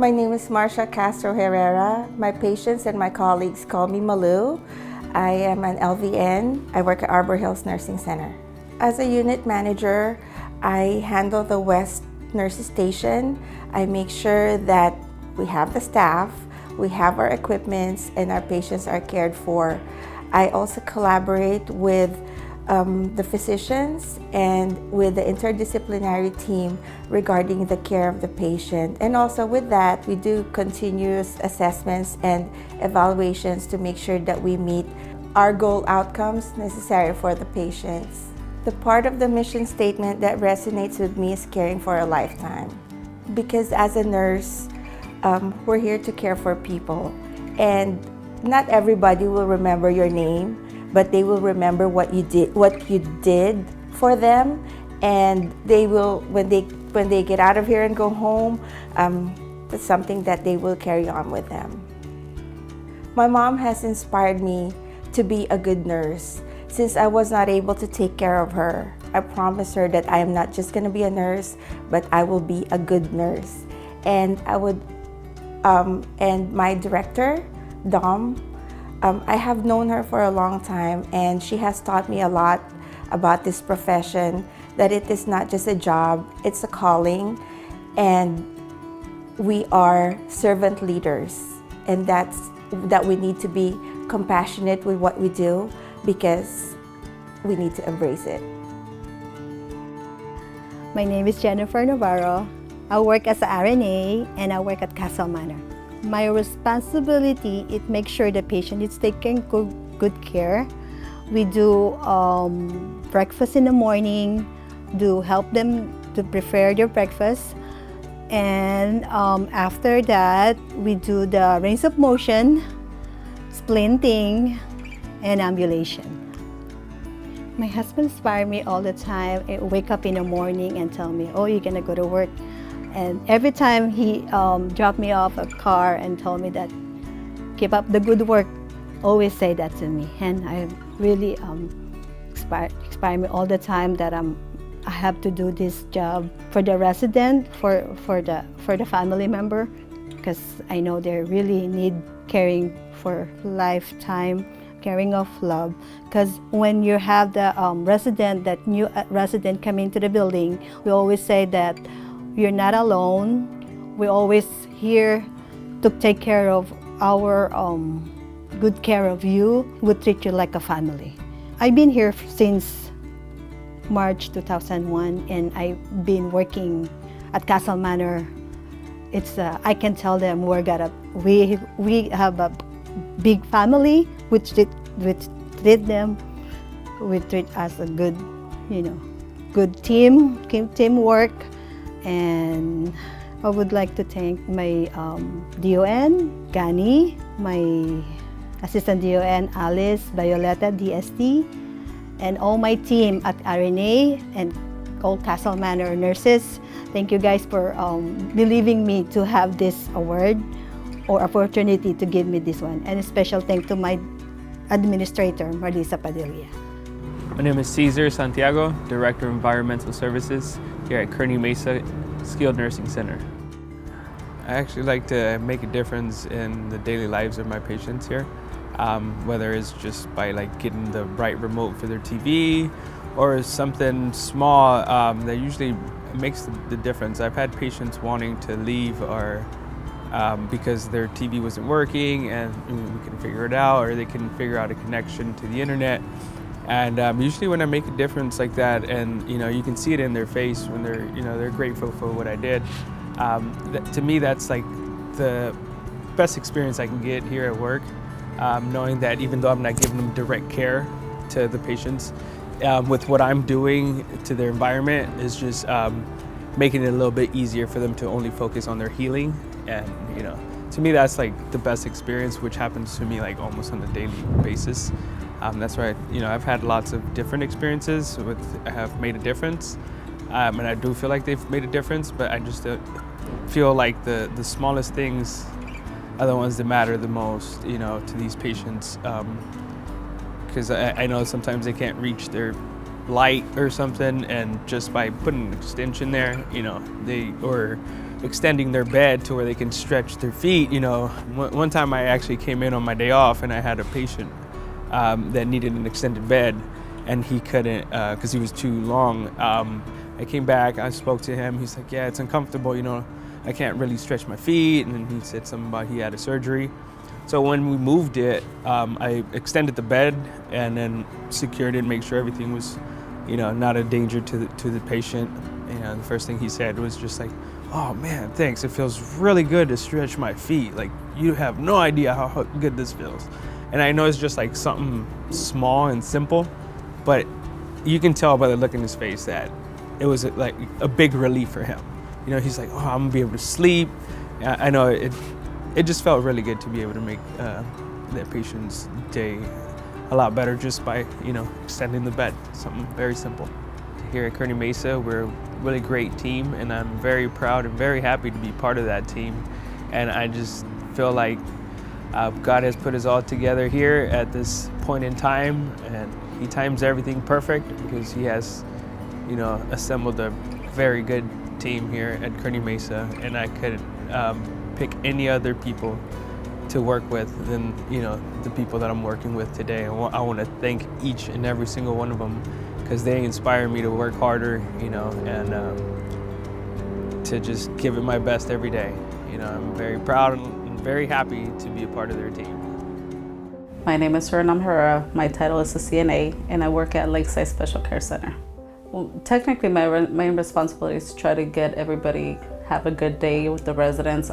My name is Marcia Castro Herrera. My patients and my colleagues call me Malu. I am an LVN. I work at Arbor Hills Nursing Center. As a unit manager, I handle the West Nurses Station. I make sure that we have the staff, we have our equipments, and our patients are cared for. I also collaborate with the physicians and with the interdisciplinary team regarding the care of the patient. And also with that, we do continuous assessments and evaluations to make sure that we meet our goal outcomes necessary for the patients. The part of the mission statement that resonates with me is caring for a lifetime. Because as a nurse, we're here to care for people. And not everybody will remember your name, but they will remember what you did for them, and they will, when they get out of here and go home, it's something that they will carry on with them. My mom has inspired me to be a good nurse. Since I was not able to take care of her, I promised her that I am not just going to be a nurse, but I will be a good nurse. And and my director, Dom, I have known her for a long time, and she has taught me a lot about this profession, that it is not just a job, it's a calling, and we are servant leaders, and that we need to be compassionate with what we do because we need to embrace it. My name is Jennifer Navarro. I work as an RNA and I work at Castle Manor. My responsibility is make sure the patient is taken good care. We do breakfast in the morning, help them to prepare their breakfast, and after that we do the range of motion, splinting, and ambulation. My husband inspires me all the time. I wake up in the morning and tell me, "Oh, you're gonna go to work." And every time he dropped me off a car and told me that, "Keep up the good work," always say that to me. And I really inspire me all the time that I have to do this job for the resident, for the family member, because I know they really need caring for lifetime, caring of love. Because when you have the new resident come into the building, we always say that you're not alone. We're always here to take care of our good care of you. We treat you like a family. I've been here since March 2001, and I've been working at Castle Manor. I can tell them we have a big family. We treat them. We treat us a good, good teamwork. And I would like to thank my DON, Gani, my assistant DON, Alice, Violeta, DST, and all my team at RNA and all Castle Manor nurses. Thank you guys for believing me to have this award or opportunity to give me this one. And a special thank to my administrator, Marlisa Padilla. My name is Cesar Santiago, Director of Environmental Services here at Kearny Mesa Skilled Nursing Center. I actually like to make a difference in the daily lives of my patients here, whether it's just by getting the right remote for their TV or something small that usually makes the difference. I've had patients wanting to leave or because their TV wasn't working and we can figure it out, or they can figure out a connection to the internet. And usually when I make a difference like that, and you can see it in their face when they're grateful for what I did. To me, that's like the best experience I can get here at work, knowing that even though I'm not giving them direct care to the patients, with what I'm doing to their environment is just making it a little bit easier for them to only focus on their healing. And to me, that's like the best experience, which happens to me almost on a daily basis. That's why I've had lots of different experiences have made a difference, and I do feel like they've made a difference. But I just feel like the smallest things are the ones that matter the most, to these patients. Because I know sometimes they can't reach their light or something, and just by putting an extension there, or extending their bed to where they can stretch their feet. One time I actually came in on my day off and I had a patient that needed an extended bed, and he couldn't because he was too long. I came back, I spoke to him. He's like, yeah, it's uncomfortable, I can't really stretch my feet. And then he said something about he had a surgery. So when we moved it, I extended the bed and then secured it, make sure everything was, not a danger to the patient. The first thing he said was just like, oh man, thanks. It feels really good to stretch my feet. Like, you have no idea how good this feels. And I know it's just like something small and simple, but you can tell by the look in his face that it was like a big relief for him. He's like, oh, I'm gonna be able to sleep. I know it just felt really good to be able to make that patient's day a lot better just by, extending the bed, something very simple. Here at Kearney Mesa, we're a really great team, and I'm very proud and very happy to be part of that team. And I just feel like God has put us all together here at this point in time, and He times everything perfect because He has, assembled a very good team here at Kearney Mesa, and I could pick any other people to work with than the people that I'm working with today. I want to thank each and every single one of them because they inspire me to work harder, and to just give it my best every day. I'm very proud and very happy to be a part of their team. My name is Surinam Herrera. My title is a CNA, and I work at Lakeside Special Care Center. Well, technically, my main responsibility is to try to get everybody have a good day with the residents.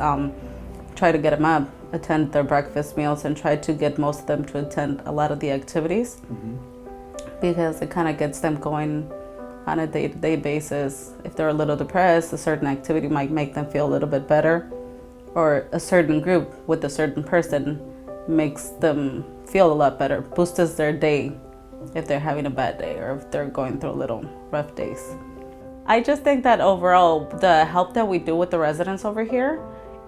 Try to get them up, attend their breakfast meals, and try to get most of them to attend a lot of the activities, because it kind of gets them going on a day-to-day basis. If they're a little depressed, a certain activity might make them feel a little bit better, or a certain group with a certain person makes them feel a lot better, boosts their day if they're having a bad day or if they're going through a little rough days. I just think that overall, the help that we do with the residents over here,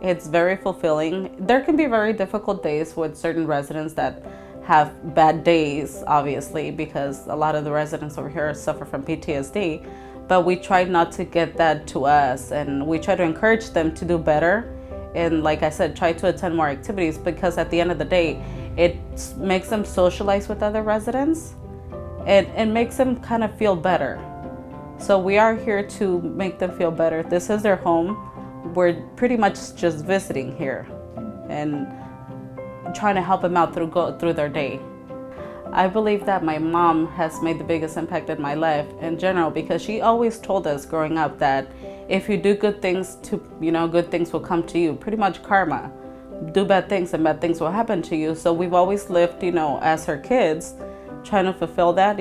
it's very fulfilling. There can be very difficult days with certain residents that have bad days, obviously, because a lot of the residents over here suffer from PTSD, but we try not to get that to us, and we try to encourage them to do better. And like I said, try to attend more activities, because at the end of the day, it makes them socialize with other residents. It makes them kind of feel better. So we are here to make them feel better. This is their home. We're pretty much just visiting here and trying to help them out through their day. I believe that my mom has made the biggest impact in my life in general, because she always told us growing up that if you do good things, good things will come to you. Pretty much karma. Do bad things and bad things will happen to you. So we've always lived, as her kids, trying to fulfill that,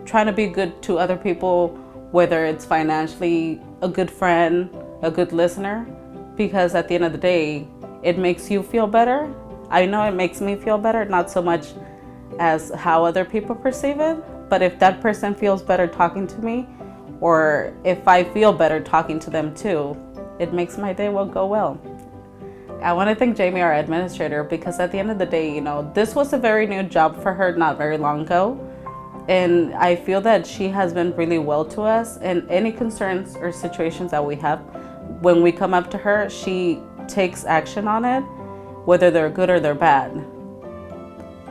trying to be good to other people, whether it's financially, a good friend, a good listener, because at the end of the day, it makes you feel better. I know it makes me feel better, not so much as how other people perceive it, but if that person feels better talking to me, or if I feel better talking to them too, it makes my day go well. I want to thank Jamie, our administrator, because at the end of the day, this was a very new job for her not very long ago. And I feel that she has been really well to us, and any concerns or situations that we have, when we come up to her, she takes action on it, whether they're good or they're bad.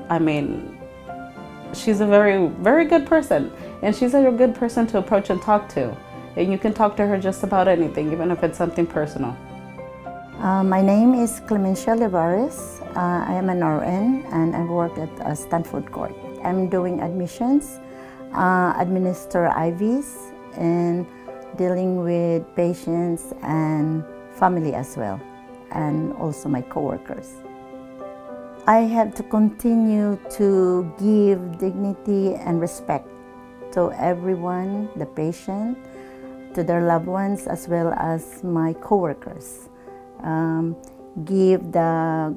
I mean, she's a very, very good person, and she's a good person to approach and talk to. And you can talk to her just about anything, even if it's something personal. My name is Clemencia Olivares. I am an RN, and I work at Stanford Court. I'm doing admissions, administer IVs, and dealing with patients and family as well, and also my coworkers. I have to continue to give dignity and respect to everyone, the patient, to their loved ones, as well as my coworkers. Give the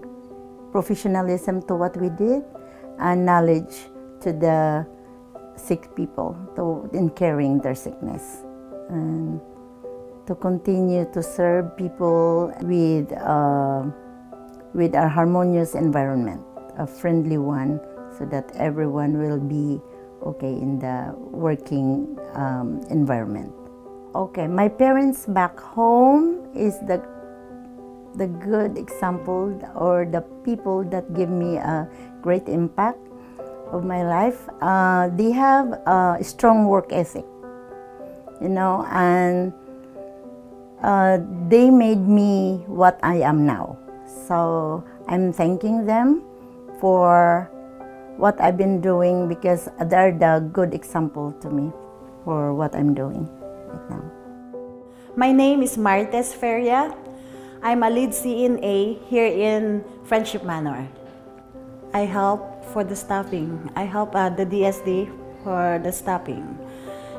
professionalism to what we did and knowledge to the sick people in caring their sickness, and to continue to serve people with a harmonious environment, a friendly one, so that everyone will be okay in the working environment. Okay, my parents back home is the good example or the people that give me a great impact of my life. They have a strong work ethic, you know, and they made me what I am now. So I'm thanking them for what I've been doing because they're the good example to me for what I'm doing right now. My name is Marites Feria. I'm a lead CNA here in Friendship Manor. I help for the staffing. I help the DSD for the staffing.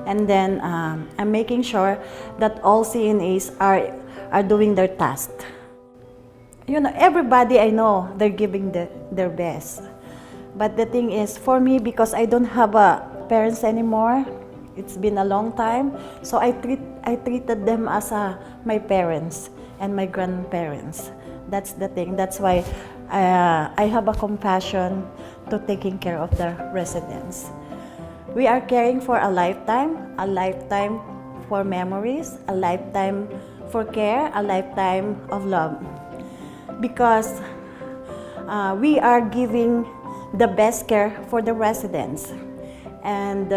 And then I'm making sure that all CNAs are doing their task. You know, everybody I know, they're giving their best. But the thing is, for me, because I don't have parents anymore, it's been a long time, so I treated them as my parents and my grandparents. That's the thing. That's why I have a compassion to taking care of the residents. We are caring for a lifetime for memories, a lifetime for care, a lifetime of love. Because we are giving the best care for the residents. And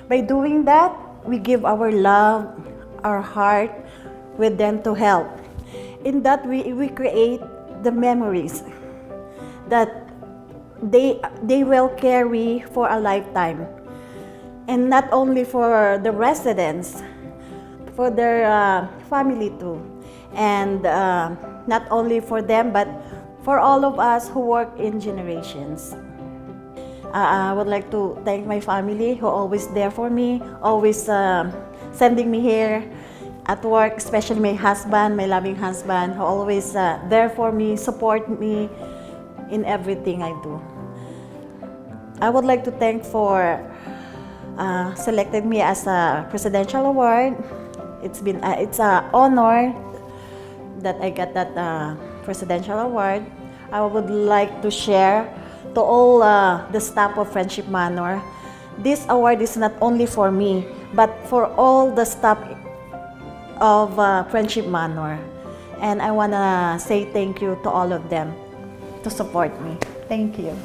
by doing that, we give our love, our heart with them to help. In that, we create the memories that they will carry for a lifetime. And not only for the residents, for their family too. And not only for them, but for all of us who work in generations. I would like to thank my family who are always there for me, always sending me here at work, especially my husband, my loving husband, who always there for me, support me in everything I do. I would like to thank for selected me as a presidential award. It's an honor that I got that presidential award. I would like to share to all the staff of Friendship Manor. This award is not only for me, but for all the staff of Friendship Manor. And I want to say thank you to all of them to support me. Thank you.